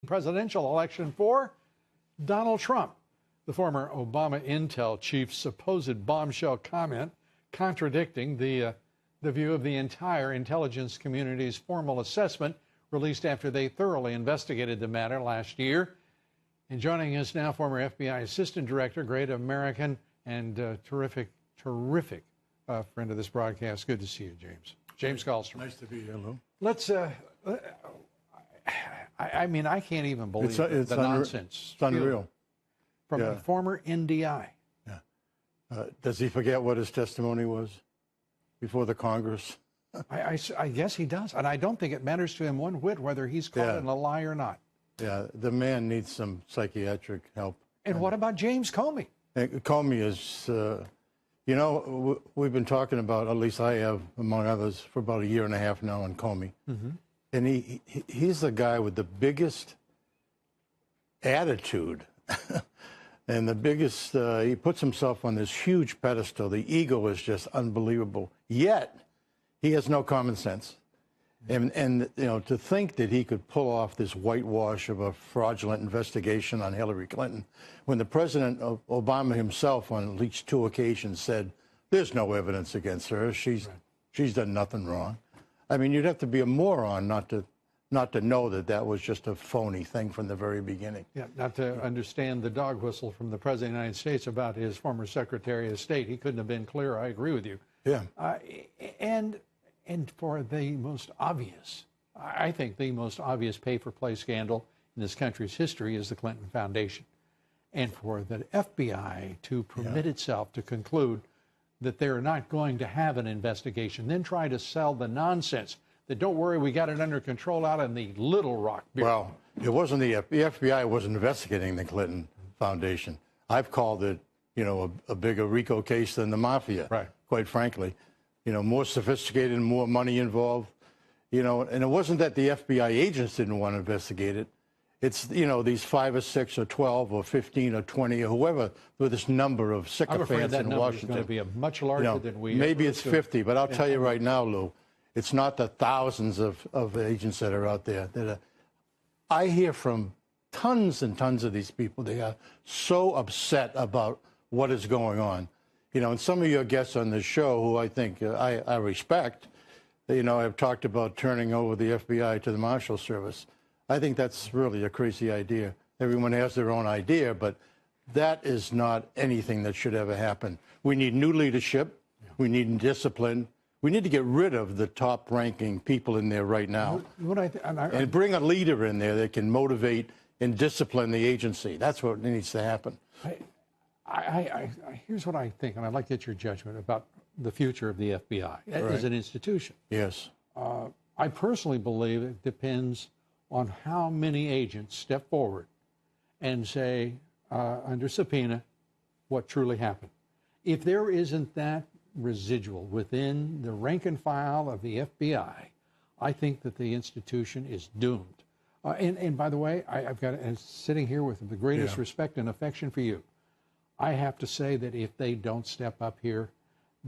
presidential election for Donald Trump. The former Obama Intel chief's supposed bombshell comment contradicting the view of the entire intelligence community's formal assessment released after they thoroughly investigated the matter last year. And joining us now, former FBI Assistant Director, great American, and terrific friend of this broadcast. Good to see you, James. James Gallstrom. Nice to be here, Lou. Let's, I mean, I can't even believe the nonsense. It's unreal. From a former NDI. Yeah. Does he forget what his testimony was before the Congress? I guess he does. And I don't think it matters to him one whit whether he's caught in a lie or not. Yeah, the man needs some psychiatric help. And what about James Comey? Comey is, you know, we've been talking about, at least I have, among others, for about a year and a half now on Comey. Mm-hmm. And he's the guy with the biggest attitude and the biggest, he puts himself on this huge pedestal. The ego is just unbelievable. Yet, he has no common sense. And you know, to think that he could pull off this whitewash of a fraudulent investigation on Hillary Clinton when the President Obama himself on at least 2 occasions said, there's no evidence against her. She's done nothing wrong. I mean, you'd have to be a moron not to know that that was just a phony thing from the very beginning. Yeah, not to understand the dog whistle from the President of the United States about his former Secretary of State. He couldn't have been clearer. I agree with you. Yeah. And for the most obvious, I think the most obvious pay-for-play scandal in this country's history is the Clinton Foundation. And for the FBI to permit itself to conclude that they're not going to have an investigation, then try to sell the nonsense that, don't worry, we got it under control out in the Little Rock Bureau. Well, it wasn't the FBI wasn't investigating the Clinton Foundation. I've called it, you know, a bigger RICO case than the mafia, quite frankly. You know, more sophisticated, more money involved, you know, and it wasn't that the FBI agents didn't want to investigate it. It's, you know, these 5 or 6 or 12 or 15 or 20 or whoever with this number of sycophants in Washington. I'm afraid that number is going to be much larger than we maybe it's 50, but I'll tell you right now, Lou, it's not the thousands of agents that are out there. I hear from tons and tons of these people. They are so upset about what is going on. You know, and some of your guests on this show, who I think I respect, you know, have talked about turning over the FBI to the Marshal Service. I think that's really a crazy idea. Everyone has their own idea, but that is not anything that should ever happen. We need new leadership. We need discipline. We need to get rid of the top-ranking people in there right now and bring a leader in there that can motivate and discipline the agency. That's what needs to happen. Here's what I think, and I'd like to get your judgment about the future of the FBI as an institution. Yes. I personally believe it depends on how many agents step forward and say, under subpoena, what truly happened. If there isn't that residual within the rank and file of the FBI, I think that the institution is doomed. And by the way, I've got, and sitting here with the greatest respect and affection for you, I have to say that if they don't step up here,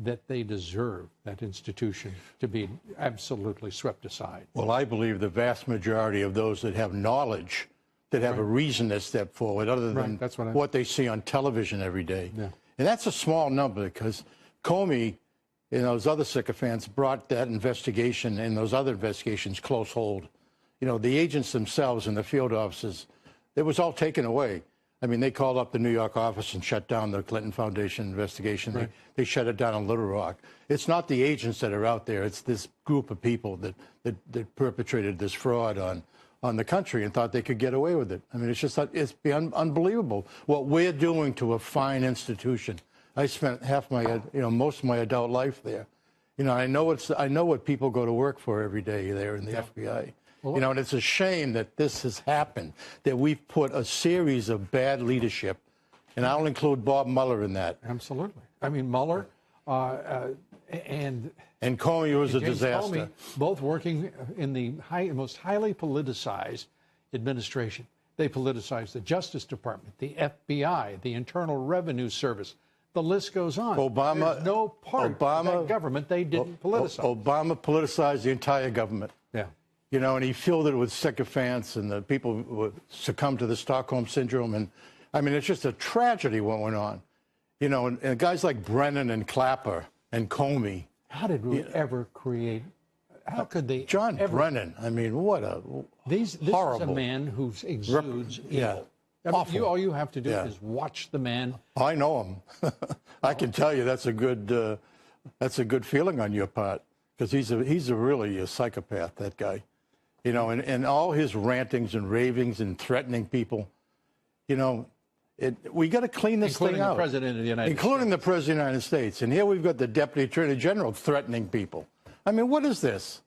that they deserve that institution to be absolutely swept aside. Well, I believe the vast majority of those that have knowledge, that have a reason to step forward, other than what they see on television every day. Yeah. And that's a small number, because Comey and those other sycophants brought that investigation and those other investigations close hold. You know, the agents themselves and the field officers, it was all taken away. I mean, they called up the New York office and shut down the Clinton Foundation investigation. They shut it down in Little Rock. It's not the agents that are out there. It's this group of people that perpetrated this fraud on the country and thought they could get away with it. I mean, it's just unbelievable what we're doing to a fine institution. I spent most of my adult life there. You know, I know what people go to work for every day there in the FBI. Well, you know, and it's a shame that this has happened, that we've put a series of bad leadership, and I'll include Bob Mueller in that. Absolutely. I mean, Mueller and Comey was a disaster. Comey, both working in the most highly politicized administration. They politicized the Justice Department, the FBI, the Internal Revenue Service. The list goes on. There's no part of that government they didn't politicize. Obama politicized the entire government. Yeah. you know, and he filled it with sycophants, and the people would succumb to the Stockholm syndrome. And I mean, it's just a tragedy what went on, you know, and guys like Brennan and Clapper and Comey. How did we ever create? How could they? John Brennan. I mean, what a this horrible. is a man who exudes evil. Yeah. I mean, all you have to do is watch the man. I know him. I can tell you that's a good feeling on your part, because he's really a psychopath, that guy, you know, and all his rantings and ravings and threatening people, you know, we got to clean this thing out. Including the President of the United States. Including the President of the United States. And here we've got the Deputy Attorney General threatening people. I mean, what is this?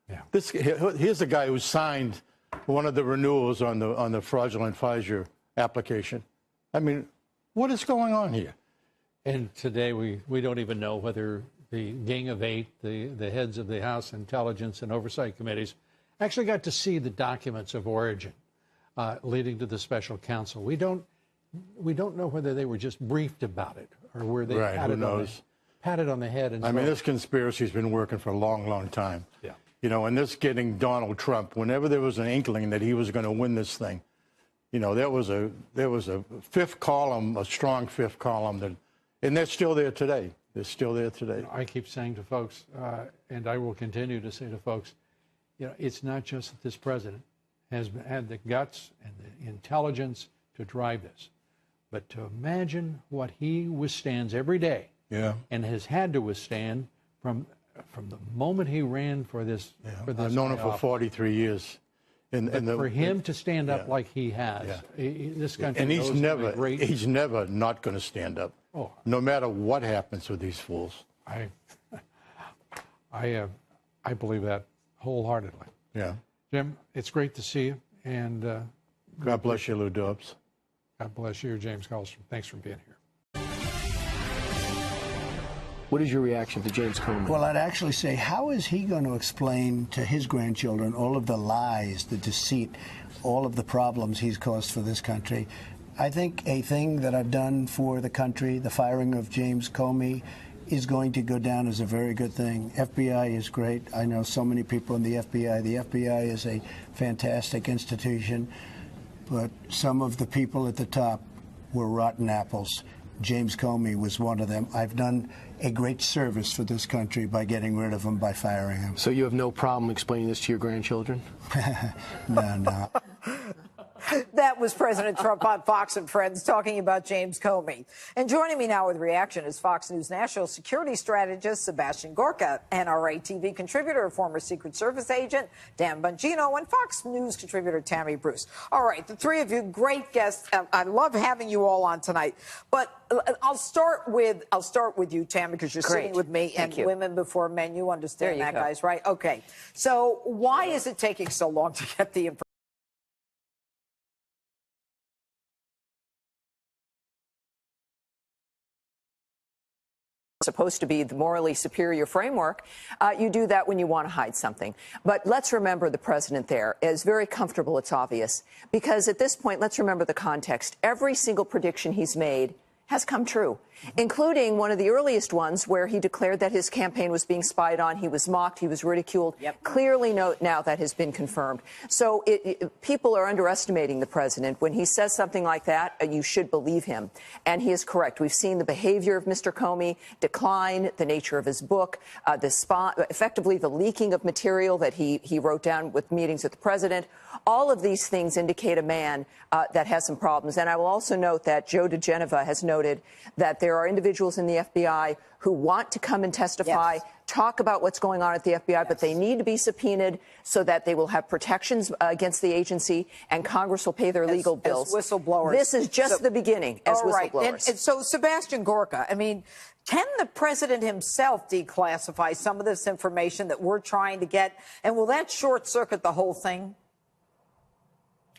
Yeah. Here's a guy who signed one of the renewals on the fraudulent Pfizer application. I mean, what is going on here? And today we don't even know whether the Gang of Eight, the heads of the House Intelligence and Oversight Committees, actually got to see the documents of origin leading to the special counsel. We don't know whether they were just briefed about it or were they patted on the head. And I mean, this conspiracy's been working for a long, long time. Yeah. You know, and this getting Donald Trump, whenever there was an inkling that he was going to win this thing, you know, there was a fifth column, a strong fifth column, and they're still there today. They're still there today. I keep saying to folks, and I will continue to say to folks, you know, it's not just that this president has had the guts and the intelligence to drive this, but to imagine what he withstands every day, and has had to withstand from the moment he ran for this. For this I've known him for 43 years. For him to stand up like he has, this country. And he's never not going to stand up. Oh. No matter what happens with these fools. I believe that wholeheartedly. Yeah. Jim, it's great to see you, and God bless you, Lou Dobbs. God bless you, James Carlstrom. Thanks for being here. What is your reaction to James Comey? Well, I'd actually say, how is he going to explain to his grandchildren all of the lies, the deceit, all of the problems he's caused for this country? I think a thing that I've done for the country, the firing of James Comey, is going to go down as a very good thing. FBI is great. I know so many people in the FBI. The FBI is a fantastic institution, but some of the people at the top were rotten apples. James Comey was one of them. I've done a great service for this country by getting rid of him, by firing him. So you have no problem explaining this to your grandchildren? No. That was President Trump on Fox and Friends talking about James Comey. And joining me now with reaction is Fox News national security strategist Sebastian Gorka, NRA TV contributor, former Secret Service agent Dan Bongino, and Fox News contributor Tammy Bruce. All right, the three of you, great guests. I love having you all on tonight. But I'll start with you, Tammy, because you're sitting with me. Thank you. Women before men. You understand that, guys, right? Okay. So why is it taking so long to get the information? Supposed to be the morally superior framework, you do that when you want to hide something. But let's remember the president there is very comfortable, it's obvious, because at this point, let's remember the context. Every single prediction he's made has come true, including one of the earliest ones where he declared that his campaign was being spied on. He was mocked. He was ridiculed. Clearly, now that has been confirmed. So people are underestimating the president. When he says something like that, you should believe him. And he is correct. We've seen the behavior of Mr. Comey decline, the nature of his book, effectively the leaking of material that he wrote down with meetings with the president. All of these things indicate a man that has some problems. And I will also note that Joe DeGeneva has noted that there are individuals in the FBI who want to come and testify, talk about what's going on at the FBI, but they need to be subpoenaed so that they will have protections against the agency, and Congress will pay their legal bills. As whistleblowers. This is just the beginning as whistleblowers. And so, Sebastian Gorka, I mean, can the president himself declassify some of this information that we're trying to get, and will that short-circuit the whole thing?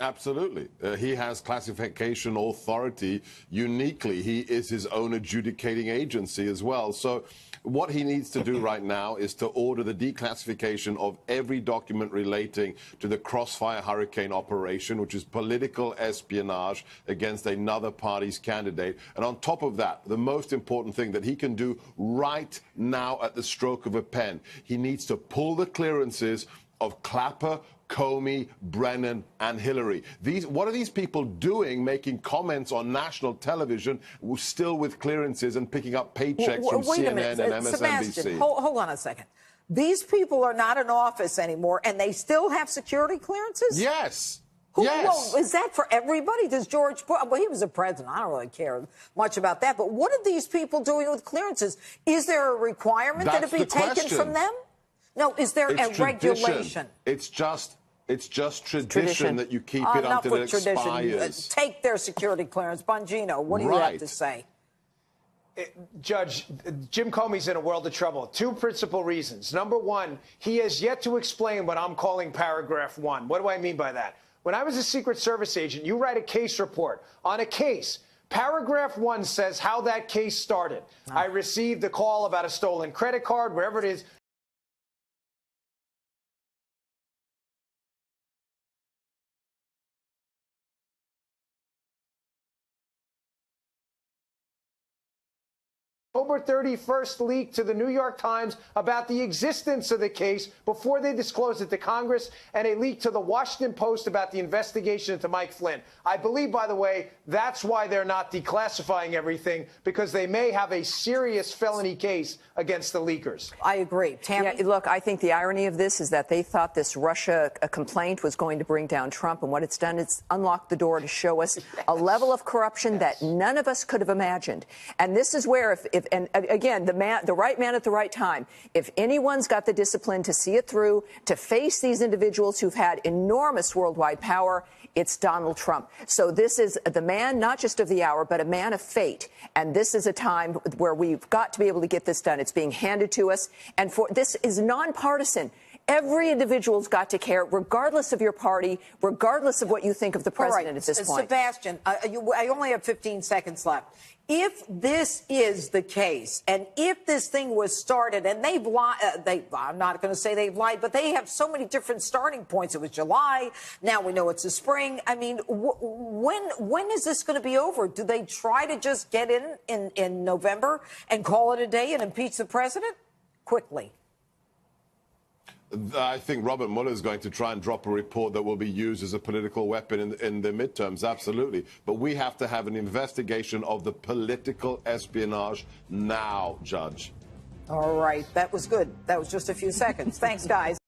Absolutely. He has classification authority uniquely. He is his own adjudicating agency as well. So what he needs to do right now is to order the declassification of every document relating to the Crossfire Hurricane operation, which is political espionage against another party's candidate. And on top of that, the most important thing that he can do right now at the stroke of a pen, he needs to pull the clearances of Clapper, Comey, Brennan, and Hillary. What are these people doing, making comments on national television, still with clearances and picking up paychecks from CNN and MSNBC? Sebastian, hold on a second. These people are not in office anymore, and they still have security clearances? Yes. Well, is that for everybody? Does George Bush, well, he was a president. I don't really care much about that. But what are these people doing with clearances? Is there a requirement that it be taken from them? No, is there a regulation? It's just tradition that you keep it until it expires. Take their security clearance. Bongino, what do you have to say? Judge, Jim Comey's in a world of trouble. Two principal reasons. Number one, he has yet to explain what I'm calling paragraph 1. What do I mean by that? When I was a Secret Service agent, you write a case report on a case. Paragraph 1 says how that case started. I received a call about a stolen credit card, wherever it is. October 31st leak to the New York Times about the existence of the case before they disclosed it to Congress, and a leak to the Washington Post about the investigation into Mike Flynn. I believe, by the way, that's why they're not declassifying everything, because they may have a serious felony case against the leakers. I agree. Tammy? Yeah, look, I think the irony of this is that they thought this Russia complaint was going to bring down Trump, and what it's done is unlocked the door to show us a level of corruption that none of us could have imagined. And this is where, and again, the right man at the right time, if anyone's got the discipline to see it through, to face these individuals who've had enormous worldwide power, it's Donald Trump. So this is the man, not just of the hour, but a man of fate. And this is a time where we've got to be able to get this done. It's being handed to us. And this is nonpartisan. Every individual's got to care, regardless of your party, regardless of what you think of the president at this point. Sebastian, I only have 15 seconds left. If this is the case, and if this thing was started, and they've lied, I'm not going to say they've lied, but they have so many different starting points. It was July. Now we know it's the spring. I mean, when is this going to be over? Do they try to just get in November and call it a day and impeach the president quickly? I think Robert Mueller is going to try and drop a report that will be used as a political weapon in the midterms, absolutely. But we have to have an investigation of the political espionage now, Judge. All right. That was good. That was just a few seconds. Thanks, guys.